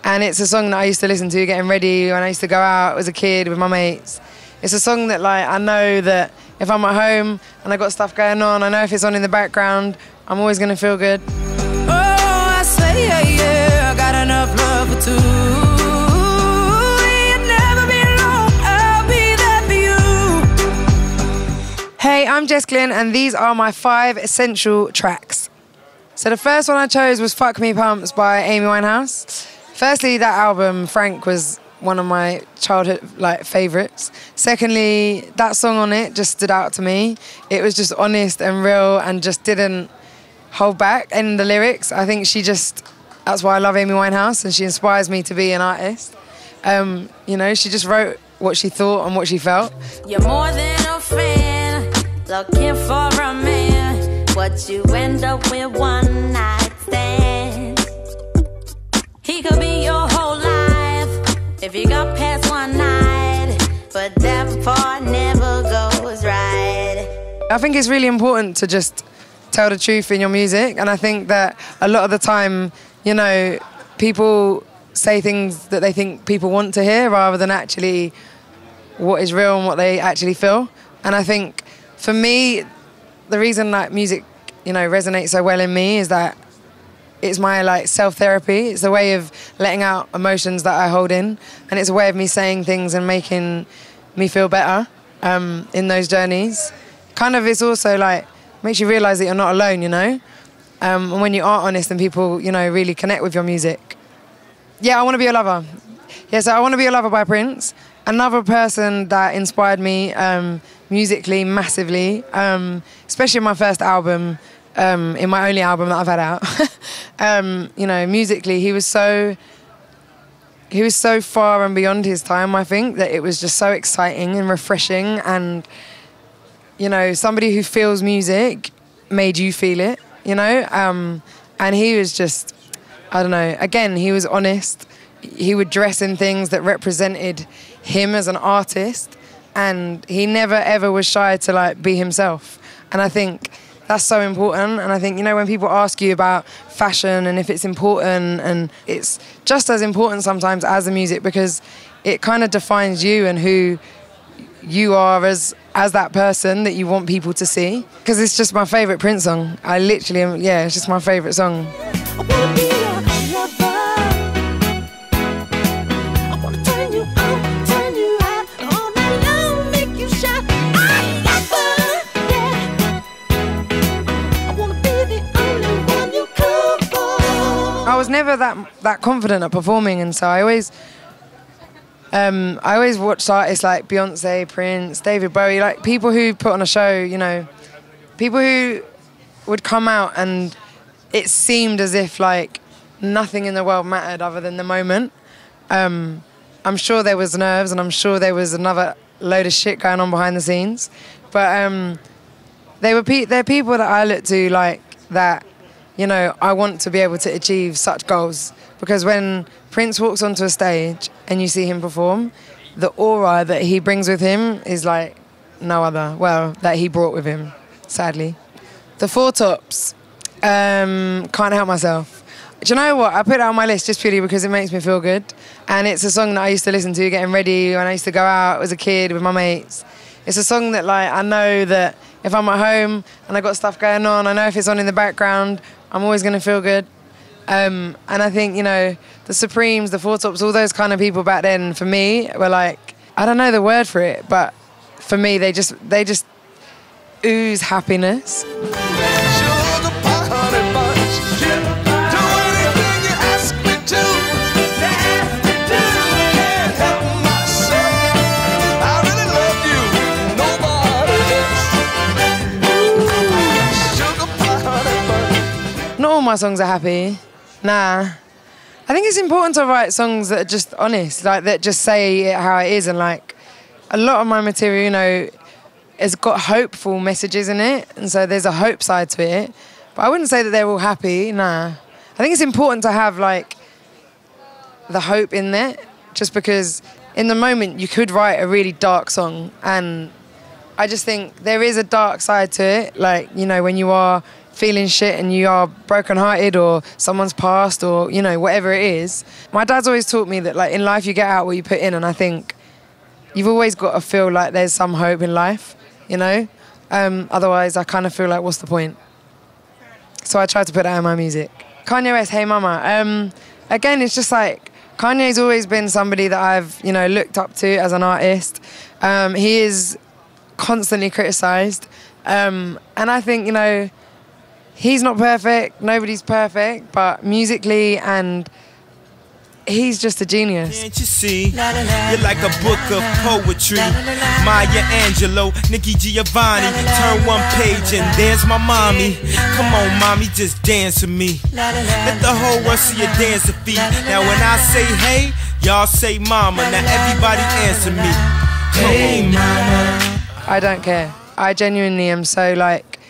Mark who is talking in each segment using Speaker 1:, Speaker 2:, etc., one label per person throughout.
Speaker 1: And it's a song that I used to listen to getting ready when I used to go out as a kid with my mates. It's a song that, like, I know that if I'm at home and I got stuff going on, I know if it's on in the background, I'm always gonna feel good.
Speaker 2: Oh, I say, yeah, yeah, I got enough love for two. You'll never be alone, I'll be there for you.
Speaker 1: Hey, I'm Jess Glynne, and these are my 5 essential tracks. So the first one I chose was Fuck Me Pumps by Amy Winehouse. Firstly, that album, Frank, was one of my childhood favourites. Secondly, that song on it just stood out to me. It was just honest and real and just didn't hold back in the lyrics. I think that's why I love Amy Winehouse, and she inspires me to be an artist. You know, she just wrote what she thought and what she felt.
Speaker 2: You're more than a friend, looking for a man, but you end up with one night stand. He could be your whole life if you got past one night, but that part never goes right.
Speaker 1: I think it's really important to just tell the truth in your music, and I think that a lot of the time, you know, people say things that they think people want to hear rather than actually what is real and what they actually feel. And I think for me, the reason like music, you know, resonates so well in me is that it's my like self-therapy. It's a way of letting out emotions that I hold in, and it's a way of me saying things and making me feel better in those journeys. Kind of, it's also like makes you realise that you're not alone, you know? And when you are honest and people, you know, really connect with your music. Yeah, I Want to Be a Lover. Yeah, so I Want to Be a Lover by Prince. Another person that inspired me musically massively, especially in my first album, in my only album that I've had out. You know, musically, he was so far and beyond his time, I think, that it was just so exciting and refreshing, and, you know, somebody who feels music made you feel it, you know? And he was just, I don't know, again, he was honest. He would dress in things that represented him as an artist, and he never ever was shy to like be himself. And I think that's so important. And I think, you know, when people ask you about fashion and if it's important, and it's just as important sometimes as the music, because it kind of defines you and who you are as that person that you want people to see. Because it's just my favourite Prince song. I literally am, yeah, it's just my favourite song. I was never that confident at performing, and so I always watched artists like Beyonce, Prince, David Bowie, like people who put on a show, you know, people who would come out and it seemed as if like nothing in the world mattered other than the moment. I'm sure there was nerves, and I'm sure there was another load of shit going on behind the scenes, but they're people that I look to like that. You know, I want to be able to achieve such goals, because when Prince walks onto a stage and you see him perform, the aura that he brings with him is like no other, well, that he brought with him, sadly. The Four Tops, Can't Help Myself. Do you know what? I put it on my list just purely because it makes me feel good, and it's a song that I used to listen to getting ready when I used to go out as a kid with my mates. It's a song that, like, I know that if I'm at home and I got stuff going on, I know if it's on in the background, I'm always going to feel good. And I think, you know, the Supremes, the Four Tops, all those kind of people back then, for me, were like, I don't know the word for it, but for me, they just ooze happiness. Not all my songs are happy. Nah. I think it's important to write songs that are just honest, like that just say it how it is, and like a lot of my material, you know, has got hopeful messages in it, and so there's a hope side to it. But I wouldn't say that they're all happy, nah. I think it's important to have like the hope in there, just because in the moment you could write a really dark song, and I just think there is a dark side to it, like, you know, when you are feeling shit and you are brokenhearted or someone's passed or, you know, whatever it is. My dad's always taught me that, like, in life you get out what you put in, and I think you've always got to feel like there's some hope in life, you know? Otherwise, I kind of feel like, what's the point? So I try to put that in my music. Kanye West, Hey Mama. Again, it's just like, Kanye's always been somebody that I've, you know, looked up to as an artist. He is constantly criticised. And I think, you know, he's not perfect, nobody's perfect, but musically and he's just a genius.
Speaker 3: Can't you see? You're like a book of poetry. Maya Angelou, Nikki Giovanni. Turn one page and there's my mommy. Come on, mommy, just dance with me. Let the whole world see your dancing feet. Now when I say hey, y'all say mama. Now everybody answer me. Hey, mama.
Speaker 1: I don't care. I genuinely am so, like,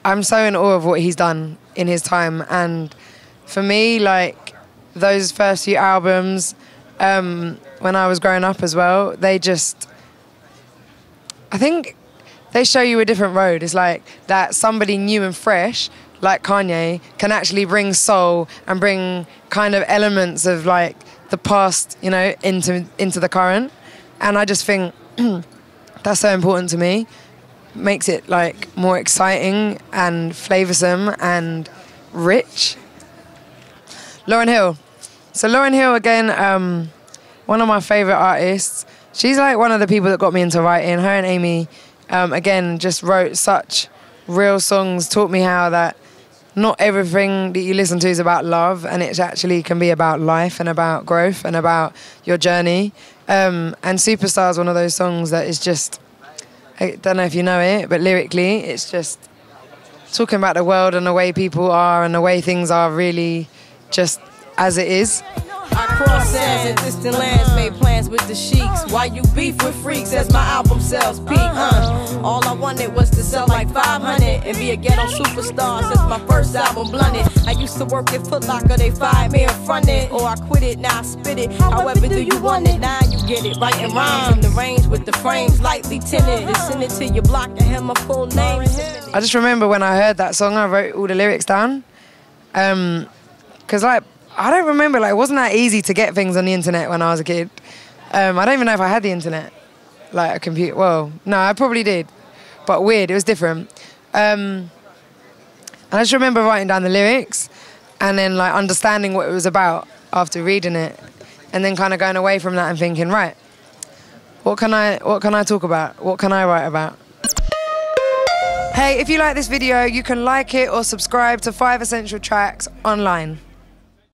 Speaker 1: I'm so in awe of what he's done in his time. And for me, like, those first few albums, when I was growing up as well, they just, I think they show you a different road. It's like that somebody new and fresh, like Kanye, can actually bring soul and bring kind of elements of, like, the past, you know, into the current. And I just think that's so important to me. Makes it, like, more exciting and flavoursome and rich. Lauryn Hill. So Lauryn Hill, again, one of my favourite artists. She's like one of the people that got me into writing. Her and Amy, again, just wrote such real songs, taught me how that not everything that you listen to is about love, and it actually can be about life and about growth and about your journey. And Superstar is one of those songs that is just, I don't know if you know it, but lyrically, it's just talking about the world and the way people are and the way things are really just as it is.
Speaker 4: I cross sands in distant lands, made plans with the sheiks. Why you beef with freaks as my album sells peak? All I wanted was to sell like 500 and be a ghetto superstar since my first album blunted. I used to work at Foot Locker, they fired me and fronted, or I quit it, now I spit it. However do you want it? Now you get it, writing rhymes in the range with the frames lightly tinted, and send it to your block and have my full name.
Speaker 1: I just remember when I heard that song, I wrote all the lyrics down. Because, like, I don't remember, like, it wasn't that easy to get things on the internet when I was a kid. I don't even know if I had the internet, like a computer. Well, no, I probably did, but weird, it was different. And I just remember writing down the lyrics and then, like, understanding what it was about after reading it, and then kind of going away from that and thinking, right, what can I talk about? What can I write about? Hey, if you like this video, you can like it or subscribe to 5 Essential Tracks online.